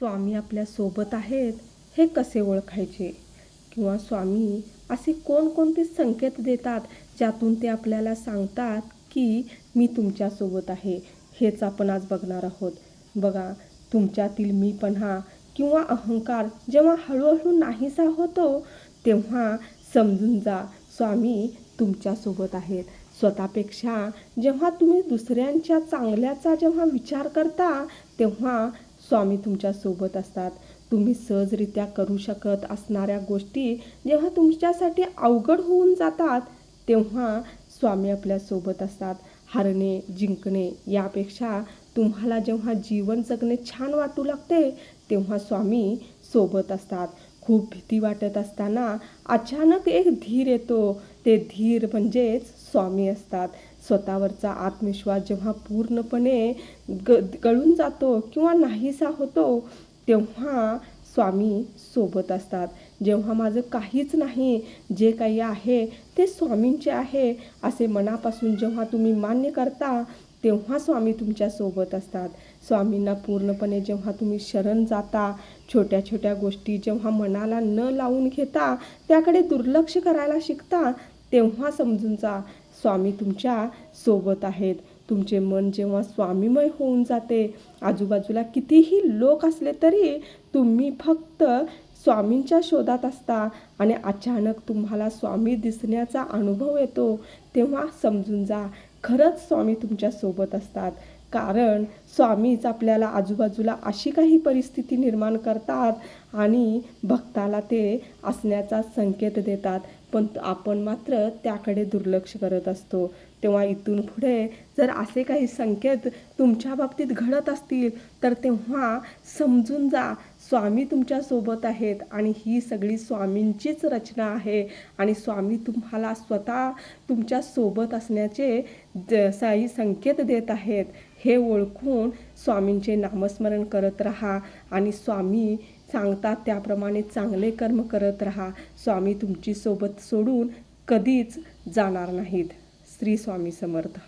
स्वामी आपल्या सोबत आहेत हे कसे ओळखायचे? किंवा स्वामी असे कोणकोणते संकेत देतात ज्यातून ते आपल्याला सांगतात की मी तुमच्यासोबत आहे? हेच आपण आज बघणार आहोत. बघा, तुमच्यातील मीपणा किंवा अहंकार जेव्हा हळूहळू नाहीसा होतो तेव्हा समजून जा स्वामी तुमच्यासोबत आहेत. स्वतःपेक्षा जेव्हा तुम्ही दुसऱ्यांच्या चांगल्याचा जेव्हा विचार करता तेव्हा स्वामी तुमच्यासोबत असतात. तुम्ही सहजरित्या करू शकत असणाऱ्या गोष्टी जेव्हा तुमच्यासाठी अवघड होऊन जातात तेव्हा स्वामी आपल्यासोबत असतात. हारणे जिंकणे यापेक्षा तुम्हाला जेव्हा जीवन जगणे छान वाटू लागते तेव्हा स्वामी सोबत असतात. खूप भीती वाटत असताना अचानक एक धीर येतो, ते धीर म्हणजेच स्वामी असतात. स्वतःवरचा आत्मविश्वास जेव्हा पूर्णपणे गळून जातो किंवा नाहीसा होतो तेव्हा स्वामी सोबत असतात. जेव्हा माझं काहीच नाही, जे काही आहे ते स्वामींचे आहे असे मनापासून जेव्हा तुम्ही मान्य करता तेव्हा स्वामी तुमच्यासोबत असतात. स्वामींना पूर्णपणे जेव्हा तुम्ही शरण जाता, छोट्या छोट्या गोष्टी जेव्हा मनाला न लावून घेता त्याकडे दुर्लक्ष करायला शिकता तेव्हा समजून जा स्वामी तुमच्या सोबत आहेत. तुमचे मन जेव्हा स्वामीमय होऊन जाते, आजूबाजूला कितीही लोक असले तरी तुम्ही फक्त स्वामींच्या शोधात असता आणि अचानक तुम्हाला स्वामी दिसण्याचा अनुभव येतो तेव्हा समजून जा खरंच स्वामी तुमच्यासोबत असतात. कारण स्वामीच आपल्याला आजूबाजूला अशी काही परिस्थिती निर्माण करतात आणि भक्ताला ते असण्याचा संकेत देतात, पण आपण मात्र त्याकडे दुर्लक्ष करत असतो. तेव्हा इथून पुढे जर असे काही संकेत तुमच्या बाबतीत घडत असतील तर तेव्हा समजून जा स्वामी तुमच्यासोबत आहेत आणि ही सगळी स्वामींचीच रचना आहे आणि स्वामी तुम्हाला स्वतः तुमच्यासोबत असण्याचे काही संकेत देत आहेत. हे ओळखून स्वामींचे नामस्मरण करत राहा आणि स्वामी सांगतात त्याप्रमाणे चांगले कर्म करत राहा. स्वामी तुमची सोबत सोडून कधीच जाणार नाहीत. श्री स्वामी समर्थ.